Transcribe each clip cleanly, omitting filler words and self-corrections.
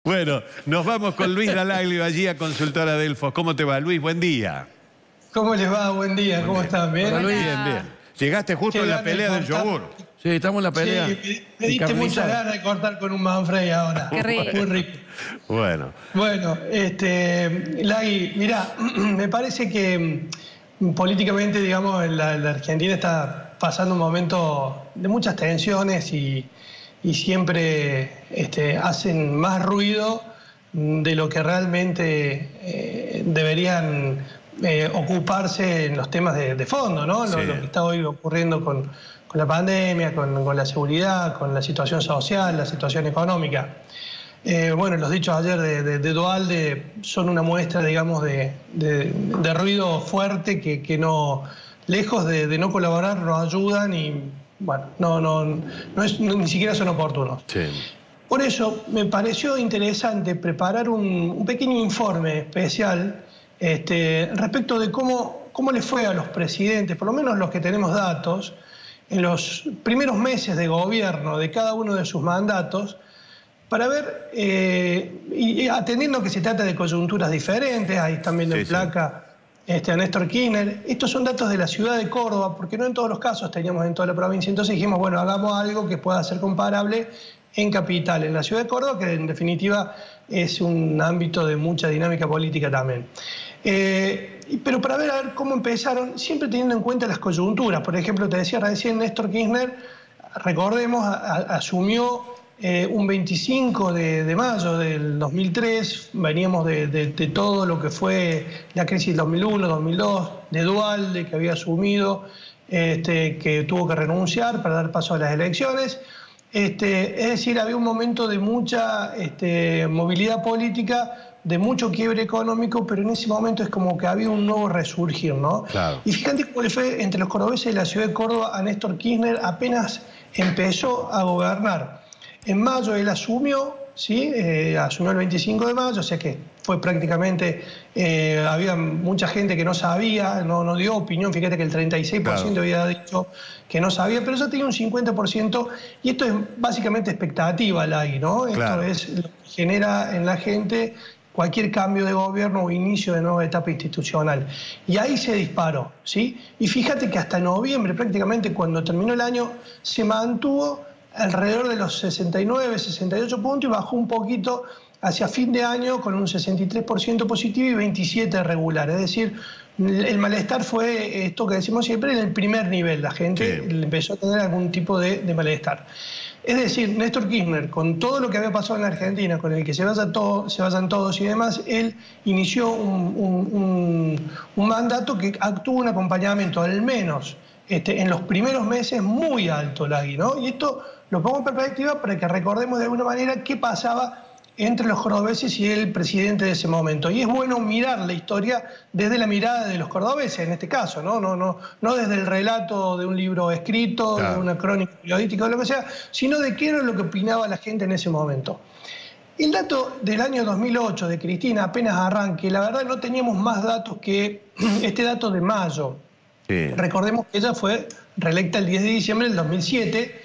Bueno, nos vamos con Luis Lalaglio allí a Consultora Delfos. ¿Cómo te va, Luis? Buen día. ¿Cómo les va? Buen día. ¿Cómo están? ¿Bien? Hola, Luis. Bien, bien. Llegaste justo en la pelea del yogur. Sí, estamos en la pelea. Sí, me diste muchas ganas de cortar con un Manfredi ahora. Qué rico. Muy rico. Bueno. Bueno, Lagui, mirá, me parece que políticamente, digamos, la Argentina está pasando un momento de muchas tensiones y siempre hacen más ruido de lo que realmente deberían ocuparse en los temas de fondo, ¿no? Sí. Lo que está hoy ocurriendo con la pandemia, con la seguridad, con la situación social, la situación económica. Bueno, los dichos ayer de Duhalde son una muestra, digamos, de ruido fuerte que no, lejos de no colaborar, no ayudan y, bueno, ni siquiera son oportunos. Sí. Por eso me pareció interesante preparar un pequeño informe especial respecto de cómo le fue a los presidentes, por lo menos los que tenemos datos, en los primeros meses de gobierno de cada uno de sus mandatos, para ver, y atendiendo que se trata de coyunturas diferentes, ahí están viendo en placa a Néstor Kirchner. Estos son datos de la ciudad de Córdoba, porque no en todos los casos teníamos en toda la provincia. Entonces dijimos, bueno, hagamos algo que pueda ser comparable en capital, en la ciudad de Córdoba, que en definitiva es un ámbito de mucha dinámica política también. Pero para ver cómo empezaron, siempre teniendo en cuenta las coyunturas. Por ejemplo, te decía recién, Néstor Kirchner, recordemos, asumió un 25 de mayo del 2003, veníamos de todo lo que fue la crisis del 2001, 2002, de Duhalde, que había asumido, que tuvo que renunciar para dar paso a las elecciones. Es decir, había un momento de mucha movilidad política, de mucho quiebre económico, pero en ese momento es como que había un nuevo resurgir, ¿no? Claro. Y fíjate cómo le fue entre los cordobeses de la ciudad de Córdoba a Néstor Kirchner apenas empezó a gobernar. En mayo él asumió, ¿sí? Asumió el 25 de mayo, o sea que fue prácticamente, había mucha gente que no sabía, no dio opinión, fíjate que el 36% había dicho que no sabía, pero ya tenía un 50%, y esto es básicamente expectativa, Lagui, ¿no? Claro. Esto es lo que genera en la gente cualquier cambio de gobierno o inicio de nueva etapa institucional. Y ahí se disparó, ¿sí? Y fíjate que hasta noviembre, prácticamente cuando terminó el año, se mantuvo alrededor de los 69, 68 puntos y bajó un poquito hacia fin de año con un 63% positivo y 27 regular. Es decir, el malestar fue esto que decimos siempre en el primer nivel. La gente empezó a tener algún tipo de malestar. Es decir, Néstor Kirchner, con todo lo que había pasado en la Argentina, con el que se vayan todos y demás, él inició un mandato que tuvo un acompañamiento, al menos en los primeros meses, muy alto, Lagui, ¿no? Y esto lo pongo en perspectiva para que recordemos de alguna manera qué pasaba entre los cordobeses y el presidente de ese momento. Y es bueno mirar la historia desde la mirada de los cordobeses, en este caso, no desde el relato de un libro escrito, de una crónica periodística o lo que sea, sino de qué era lo que opinaba la gente en ese momento. El dato del año 2008 de Cristina apenas arranque, la verdad no teníamos más datos que este dato de mayo. Recordemos que ella fue reelecta el 10 de diciembre del 2007,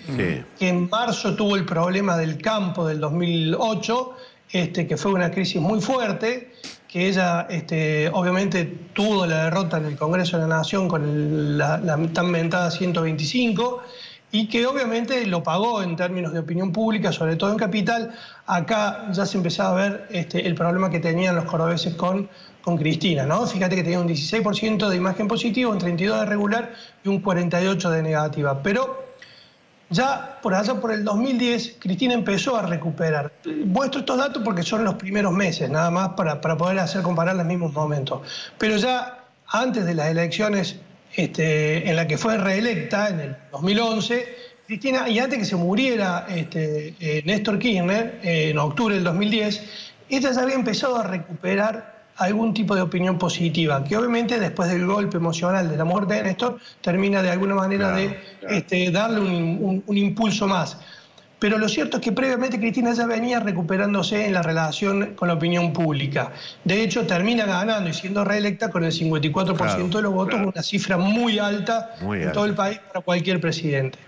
que en marzo tuvo el problema del campo del 2008, que fue una crisis muy fuerte, que ella obviamente tuvo la derrota en el Congreso de la Nación con la tan mentada 125, y que obviamente lo pagó en términos de opinión pública, sobre todo en Capital. Acá ya se empezaba a ver el problema que tenían los cordobeses con Cristina, ¿no? Fíjate que tenía un 16% de imagen positiva, un 32% de regular y un 48% de negativa. Pero ya por allá por el 2010, Cristina empezó a recuperar. Muestro estos datos porque son los primeros meses, nada más para poder comparar los mismos momentos. Pero ya antes de las elecciones en la que fue reelecta, en el 2011, Cristina, y antes que se muriera Néstor Kirchner, en octubre del 2010, ella ya había empezado a recuperar algún tipo de opinión positiva, que obviamente después del golpe emocional de la muerte de Néstor termina de alguna manera de darle un impulso más. Pero lo cierto es que previamente Cristina ya venía recuperándose en la relación con la opinión pública. De hecho, termina ganando y siendo reelecta con el 54% de los votos, una cifra muy alta en todo el país para cualquier presidente.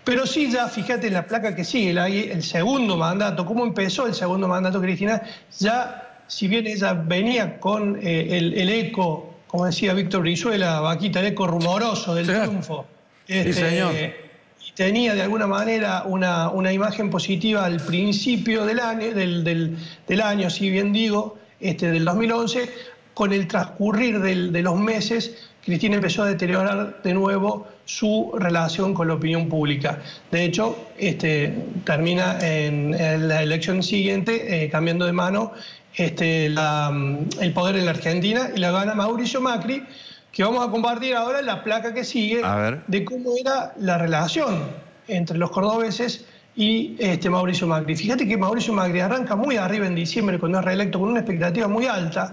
Pero sí, ya fíjate en la placa que sigue, el segundo mandato, cómo empezó el segundo mandato de Cristina, ya si bien ella venía con el eco, como decía Víctor Brizuela, Vaquita, el eco rumoroso del triunfo, sí, señor. Y tenía de alguna manera una imagen positiva al principio del año, si bien digo, del 2011, con el transcurrir de los meses, Cristina empezó a deteriorar de nuevo su relación con la opinión pública. De hecho, termina en la elección siguiente cambiando de mano el poder en la Argentina y la gana Mauricio Macri, que vamos a compartir ahora la placa que sigue de cómo era la relación entre los cordobeses y Mauricio Macri. Fíjate que Mauricio Macri arranca muy arriba en diciembre cuando es reelecto con una expectativa muy alta,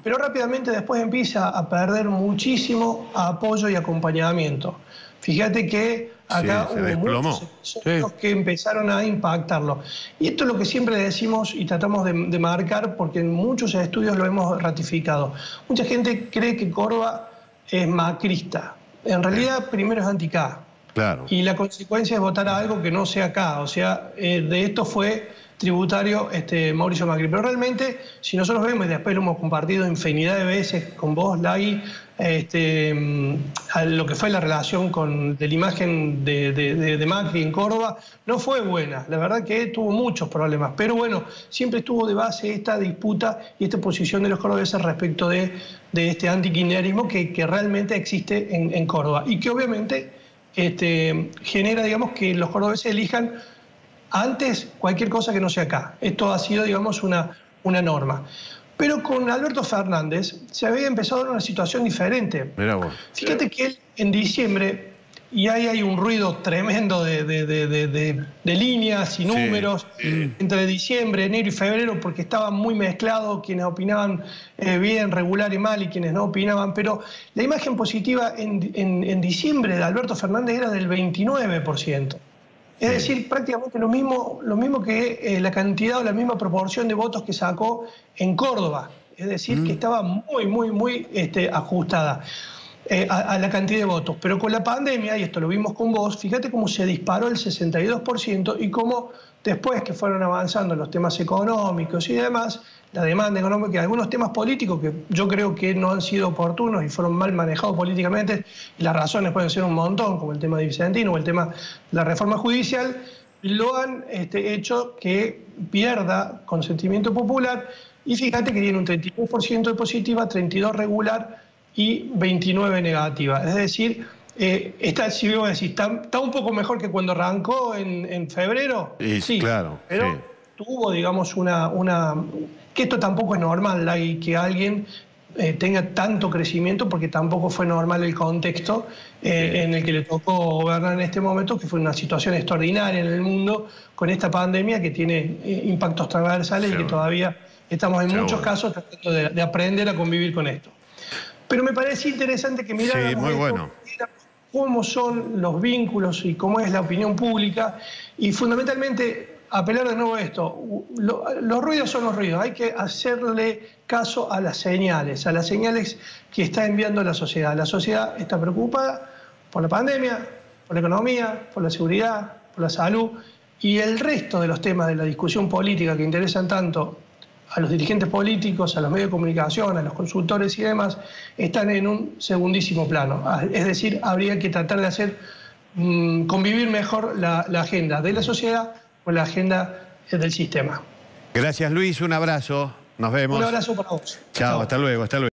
pero rápidamente después empieza a perder muchísimo apoyo y acompañamiento. Fíjate que acá hubo muchos episodios que empezaron a impactarlo. Y esto es lo que siempre decimos y tratamos de marcar, porque en muchos estudios lo hemos ratificado. Mucha gente cree que Córdoba es macrista. En realidad, primero es anti-K. Claro. Y la consecuencia es votar a algo que no sea K. O sea, de esto fue tributario Mauricio Macri. Pero realmente, si nosotros vemos, y después lo hemos compartido infinidad de veces con vos, Lagui, a lo que fue la relación de la imagen de Macri en Córdoba, no fue buena. La verdad que tuvo muchos problemas. Pero bueno, siempre estuvo de base esta disputa y esta posición de los cordobeses respecto de este antikirchnerismo que realmente existe en Córdoba. Y que obviamente genera, digamos, que los cordobeses elijan antes cualquier cosa que no sea acá. Esto ha sido, digamos, una norma. Pero con Alberto Fernández se había empezado en una situación diferente. Mirá vos. Fíjate que él en diciembre, y ahí hay un ruido tremendo de líneas y números entre diciembre, enero y febrero, porque estaba muy mezclado quienes opinaban bien, regular y mal, y quienes no opinaban. Pero la imagen positiva en diciembre de Alberto Fernández era del 29%. Es decir, prácticamente lo mismo que la cantidad o la misma proporción de votos que sacó en Córdoba. Es decir, que estaba muy ajustada a la cantidad de votos. Pero con la pandemia, y esto lo vimos con vos, fíjate cómo se disparó el 62% y cómo después que fueron avanzando los temas económicos y demás, la demanda económica y algunos temas políticos que yo creo que no han sido oportunos y fueron mal manejados políticamente, y las razones pueden ser un montón, como el tema de Vicentino o el tema de la reforma judicial, lo han hecho que pierda consentimiento popular, y fíjate que tiene un 33% de positiva, 32% regular y 29% negativa. Es decir, si vos decís, está un poco mejor que cuando arrancó en febrero, sí, claro, pero tuvo, digamos, que esto tampoco es normal, y que alguien tenga tanto crecimiento, porque tampoco fue normal el contexto en el que le tocó gobernar en este momento, que fue una situación extraordinaria en el mundo con esta pandemia que tiene impactos transversales y que todavía estamos en muchos casos tratando de aprender a convivir con esto. Pero me parece interesante que miráramos cómo son los vínculos y cómo es la opinión pública, y fundamentalmente apelar de nuevo a esto. Los ruidos son los ruidos, hay que hacerle caso a las señales que está enviando la sociedad. La sociedad está preocupada por la pandemia, por la economía, por la seguridad, por la salud, y el resto de los temas de la discusión política que interesan tanto a los dirigentes políticos, a los medios de comunicación, a los consultores y demás, están en un segundísimo plano. Es decir, habría que tratar de hacer convivir mejor la agenda de la sociedad con la agenda del sistema. Gracias, Luis, un abrazo. Nos vemos. Un abrazo para vos. Chao, hasta luego, hasta luego.